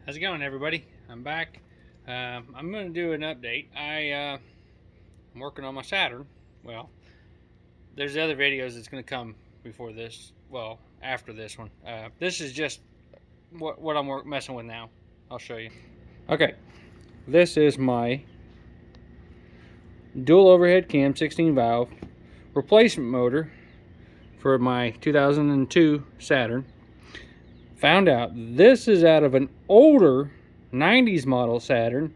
How's it going, everybody? I'm back. I'm going to do an update. I'm working on my Saturn. Well, there's other videos that's going to come before this. Well, after this one. This is just what I'm messing with now. I'll show you. Okay, this is my dual overhead cam 16 valve replacement motor for my 2002 Saturn. Found out this is out of an older 90's model Saturn.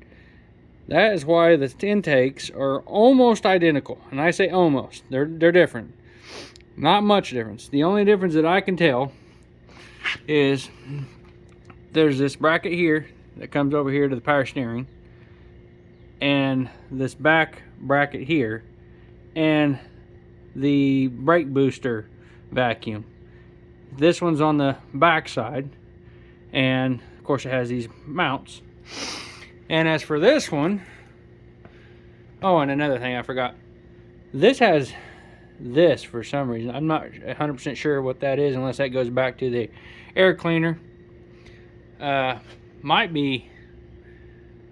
That is why the intakes are almost identical. And I say almost. They're different. Not much difference. The only difference that I can tell is there's this bracket here that comes over here to the power steering, and this back bracket here, and the brake booster vacuum. This one's on the back side, and of course it has these mounts. And as for this one, oh, and another thing I forgot. This has this for some reason. I'm not 100% sure what that is unless that goes back to the air cleaner. Might be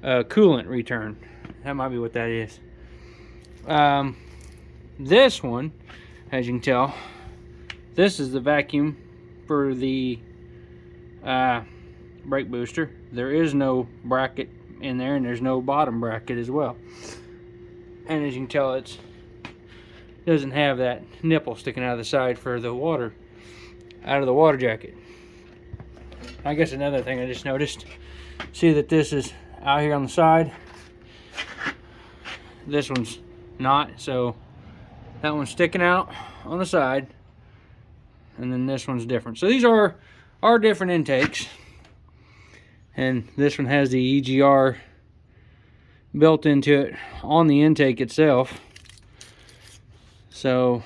a coolant return. That might be what that is. This one, as you can tell, this is the vacuum for the brake booster. There is no bracket in there, and there's no bottom bracket as well. And as you can tell, it doesn't have that nipple sticking out of the side for the water out of the water jacket. I guess another thing I just noticed, see that this is out here on the side. This one's not, so that one's sticking out on the side, and then this one's different. So these are different intakes, and this one has the EGR built into it on the intake itself. So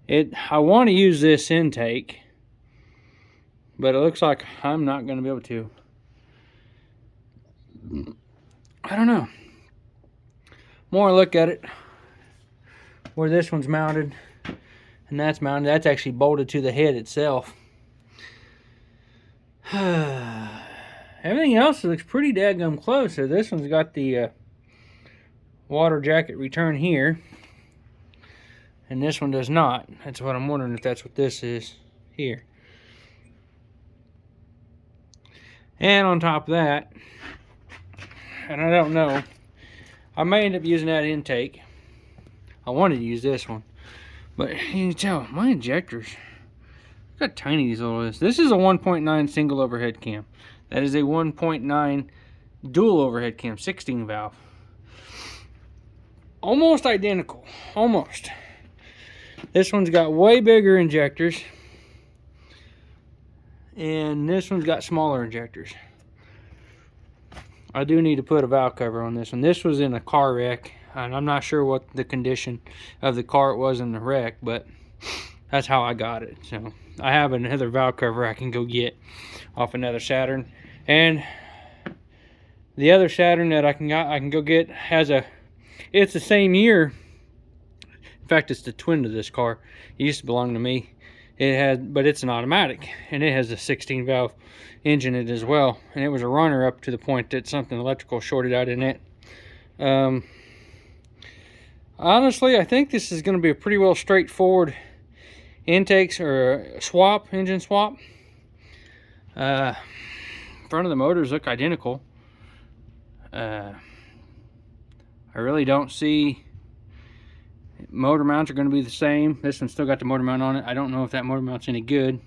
I want to use this intake, but it looks like I'm not going to be able to. I don't know. More look at it, where this one's mounted and that's mounted, that's actually bolted to the head itself. Everything else looks pretty daggum close. So this one's got the water jacket return here, and this one does not. That's what I'm wondering, if that's what this is here. And on top of that, and I don't know, I may end up using that intake. I wanted to use this one, but you can tell my injectors, look how tiny these little is. This is a 1.9 single overhead cam. That is a 1.9 dual overhead cam 16 valve. Almost identical, almost. This one's got way bigger injectors, and this one's got smaller injectors. I do need to put a valve cover on this one. This was in a car wreck, and I'm not sure what the condition of the car it was in the wreck, but that's how I got it. So I have another valve cover I can go get off another Saturn, and the other Saturn that I can go get has it's the same year. In fact, it's the twin to this car. It used to belong to me. But it's an automatic, and it has a 16 valve engine in it as well, and it was a runner up to the point that something electrical shorted out in it. Honestly, I think this is going to be a pretty well straightforward intakes or engine swap. Front of the motors look identical. I really don't see motor mounts are going to be the same. This one's still got the motor mount on it. I don't know if that motor mount's any good,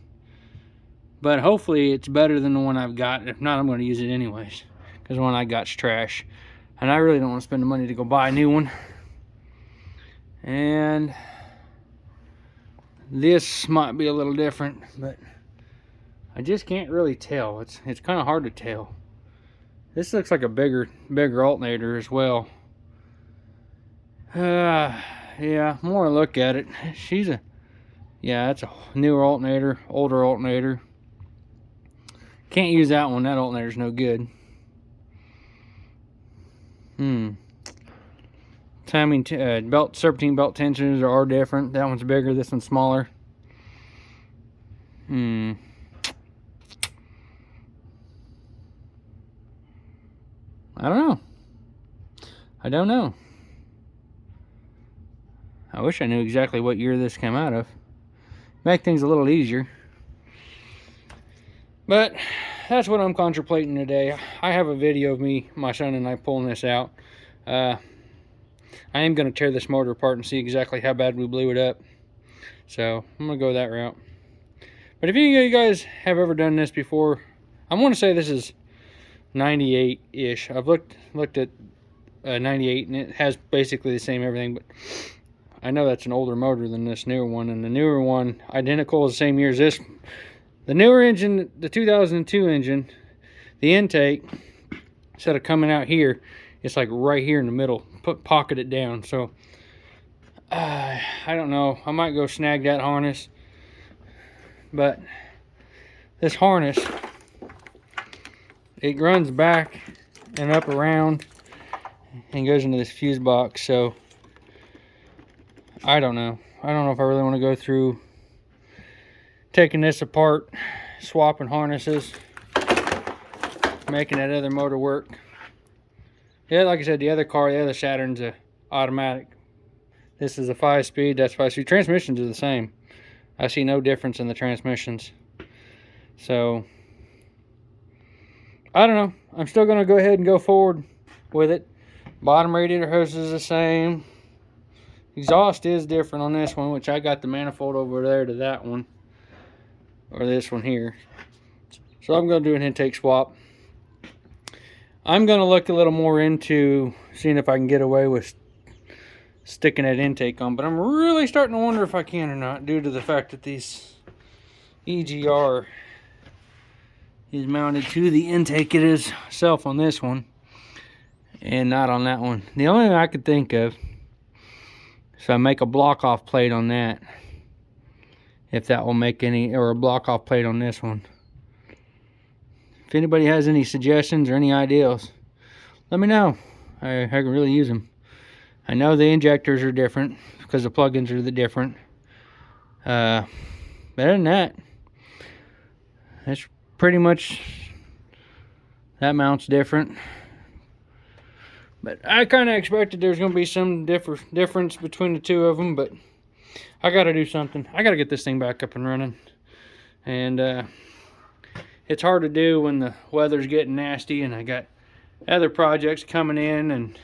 but hopefully it's better than the one I've got. If not, I'm going to use it anyways, because the one I got's trash, and I really don't want to spend the money to go buy a new one. And this might be a little different, but I just can't really tell. It's kind of hard to tell. This looks like a bigger alternator as well. Yeah, more look at it. That's a newer alternator, older alternator. Can't use that one. That alternator's no good. Timing, serpentine belt tensioners are different. That one's bigger. This one's smaller. I don't know. I wish I knew exactly what year this came out of. Make things a little easier. But that's what I'm contemplating today. I have a video of me, my son, and I pulling this out. I am going to tear this motor apart and see exactly how bad we blew it up. So I'm going to go that route. But if any of you guys have ever done this before, I want to say this is 98-ish. I've looked at 98, and it has basically the same everything, but I know that's an older motor than this newer one, and the newer one, identical, the same year as this. The newer engine, the 2002 engine, the intake, instead of coming out here, it's like right here in the middle, pocket it down. So I don't know, I might go snag that harness, but this harness, it runs back and up around and goes into this fuse box. So I don't know if I really want to go through taking this apart, swapping harnesses, making that other motor work. Yeah, like I said, the other Saturn's a automatic. This is a 5-speed, that's 5-speed. Transmissions are the same. I see no difference in the transmissions. So I don't know. I'm still going to go ahead and go forward with it. Bottom radiator hose is the same. Exhaust is different on this one, which I got the manifold over there to that one, or this one here. So I'm going to do an intake swap. I'm going to look a little more into seeing if I can get away with sticking that intake on, but I'm really starting to wonder if I can or not, due to the fact that these EGR is mounted to the intake itself on this one and not on that one. The only thing I could think of, so I make a block off plate on that, if that will make any, or a block off plate on this one. If anybody has any suggestions or any ideas, let me know. I can really use them. I know the injectors are different because the plugins are different. But other than that, that's pretty much, that mount's different. But I kind of expected there's going to be some difference between the two of them, but I got to do something. I got to get this thing back up and running. And it's hard to do when the weather's getting nasty and I got other projects coming in, and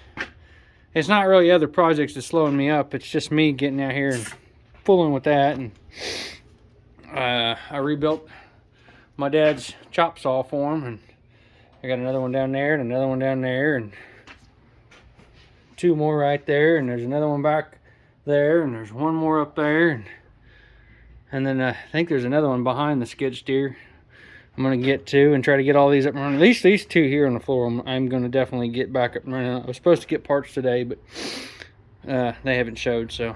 it's not really other projects that's slowing me up. It's just me getting out here and fooling with that. And I rebuilt my dad's chop saw for him, and I got another one down there and another one down there and 2 more right there, and there's another one back there, and there's 1 more up there, and then I think there's another one behind the skid steer I'm going to get to and try to get all these up and running. At least these 2 here on the floor I'm going to definitely get back up and running. I was supposed to get parts today, but they haven't showed, so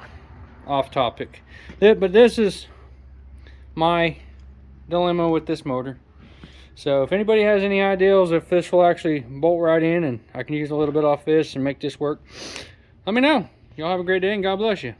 off topic. But this is my dilemma with this motor. So if anybody has any ideas if this will actually bolt right in and I can use a little bit off this and make this work, let me know. Y'all have a great day and God bless you.